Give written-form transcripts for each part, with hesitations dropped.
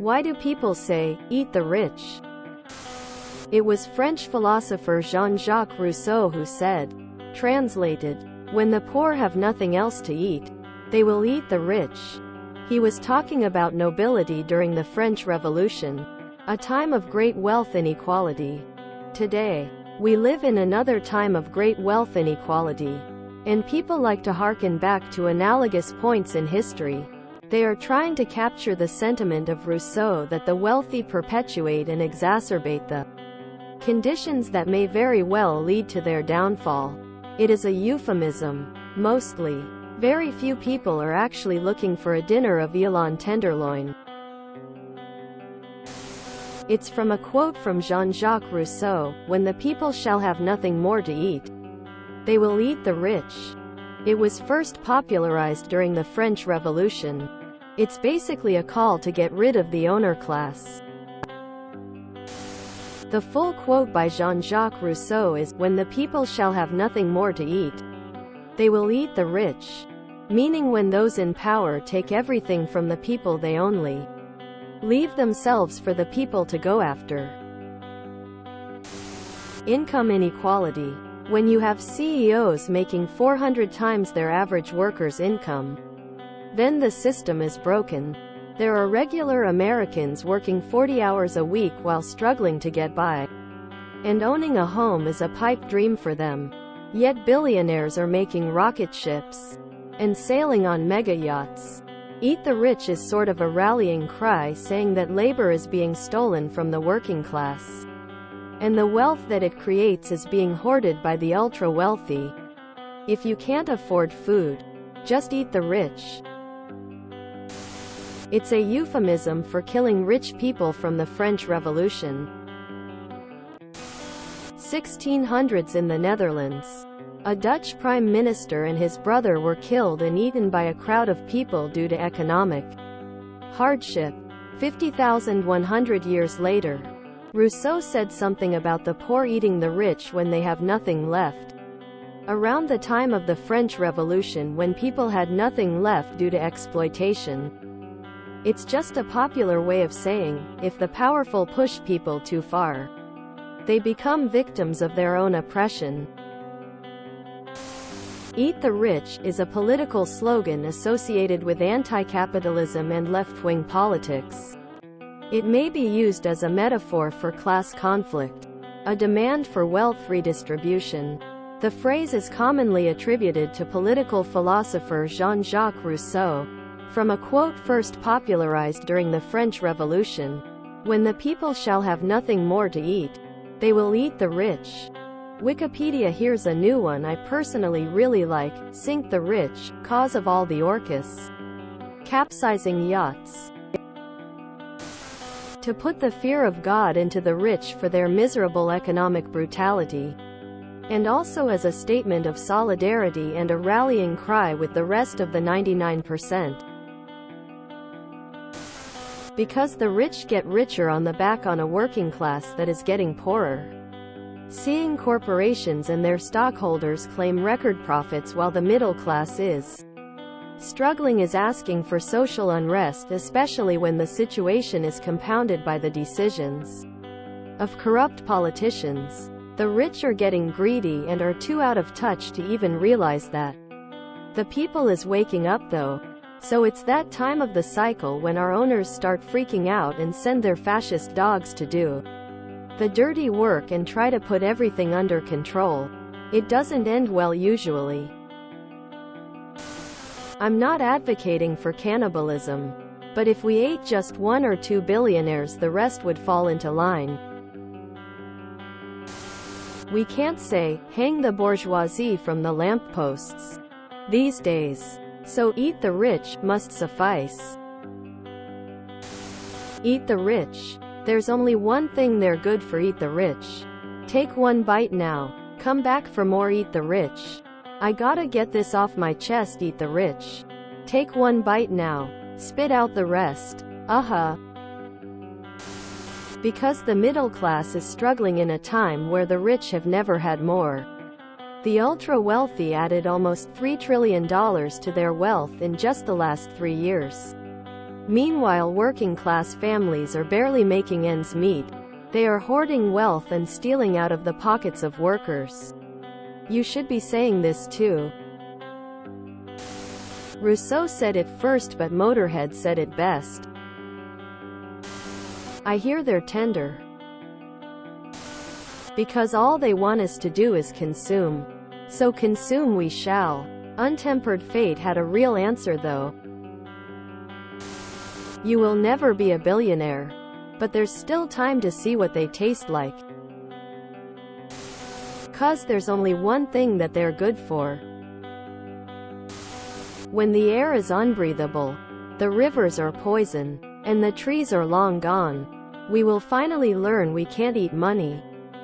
Why do people say, eat the rich? It was French philosopher Jean-Jacques Rousseau who said, translated, when the poor have nothing else to eat, they will eat the rich. He was talking about nobility during the French Revolution, a time of great wealth inequality. Today, we live in another time of great wealth inequality, and people like to hearken back to analogous points in history. They are trying to capture the sentiment of Rousseau that the wealthy perpetuate and exacerbate the conditions that may very well lead to their downfall. It is a euphemism. Mostly, very few people are actually looking for a dinner of Elon tenderloin. It's from a quote from Jean-Jacques Rousseau, when the people shall have nothing more to eat, they will eat the rich. It was first popularized during the French Revolution. It's basically a call to get rid of the owner class. The full quote by Jean-Jacques Rousseau is, when the people shall have nothing more to eat, they will eat the rich, meaning when those in power take everything from the people they only leave themselves for the people to go after. Income inequality. When you have CEOs making 400 times their average worker's income, then the system is broken. There are regular Americans working 40 hours a week while struggling to get by, and owning a home is a pipe dream for them. Yet billionaires are making rocket ships and sailing on mega yachts. Eat the rich is sort of a rallying cry saying that labor is being stolen from the working class, and the wealth that it creates is being hoarded by the ultra-wealthy. If you can't afford food, just eat the rich. It's a euphemism for killing rich people from the French Revolution. 1600s in the Netherlands. A Dutch prime minister and his brother were killed and eaten by a crowd of people due to economic hardship. 50,100 years later, Rousseau said something about the poor eating the rich when they have nothing left. Around the time of the French Revolution, when people had nothing left due to exploitation. It's just a popular way of saying, if the powerful push people too far, they become victims of their own oppression. Eat the rich is a political slogan associated with anti-capitalism and left-wing politics. It may be used as a metaphor for class conflict, a demand for wealth redistribution. The phrase is commonly attributed to political philosopher Jean-Jacques Rousseau, from a quote first popularized during the French Revolution, when the people shall have nothing more to eat, they will eat the rich. Wikipedia. Here's a new one I personally really like, sink the rich, cause of all the orcas capsizing yachts. To put the fear of God into the rich for their miserable economic brutality, and also as a statement of solidarity and a rallying cry with the rest of the 99%. Because the rich get richer on the back on a working class that is getting poorer. Seeing corporations and their stockholders claim record profits while the middle class is struggling is asking for social unrest, especially when the situation is compounded by the decisions of corrupt politicians. The rich are getting greedy and are too out of touch to even realize that. The people is waking up though. So it's that time of the cycle when our owners start freaking out and send their fascist dogs to do the dirty work and try to put everything under control. It doesn't end well usually. I'm not advocating for cannibalism, but if we ate just 1 or 2 billionaires, the rest would fall into line. We can't say, hang the bourgeoisie from the lampposts these days. So eat the rich must suffice. Eat the rich. There's only one thing they're good for. Eat the rich. Take one bite now. Come back for more. Eat the rich. I gotta get this off my chest. Eat the rich. Take one bite now. Spit out the rest. Because the middle class is struggling in a time where the rich have never had more. The ultra-wealthy added almost $3 trillion to their wealth in just the last 3 years. Meanwhile, working-class families are barely making ends meet. They are hoarding wealth and stealing out of the pockets of workers. You should be saying this too. Rousseau said it first, but Motorhead said it best. I hear they're tender, because all they want us to do is consume. So consume we shall. Untempered Fate had a real answer though. You will never be a billionaire, but there's still time to see what they taste like. 'Cause there's only one thing that they're good for. When the air is unbreathable, the rivers are poison, and the trees are long gone, we will finally learn we can't eat money.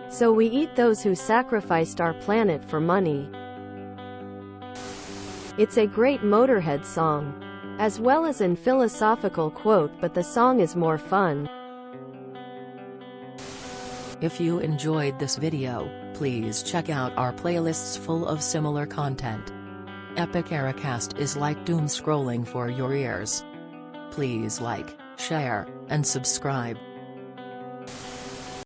So we eat those who sacrificed our planet for money. It's a great Motorhead song, as well as an philosophical quote, but the song is more fun. If you enjoyed this video, please check out our playlists full of similar content. Epic Ericast is like doom scrolling for your ears. Please like, share, and subscribe.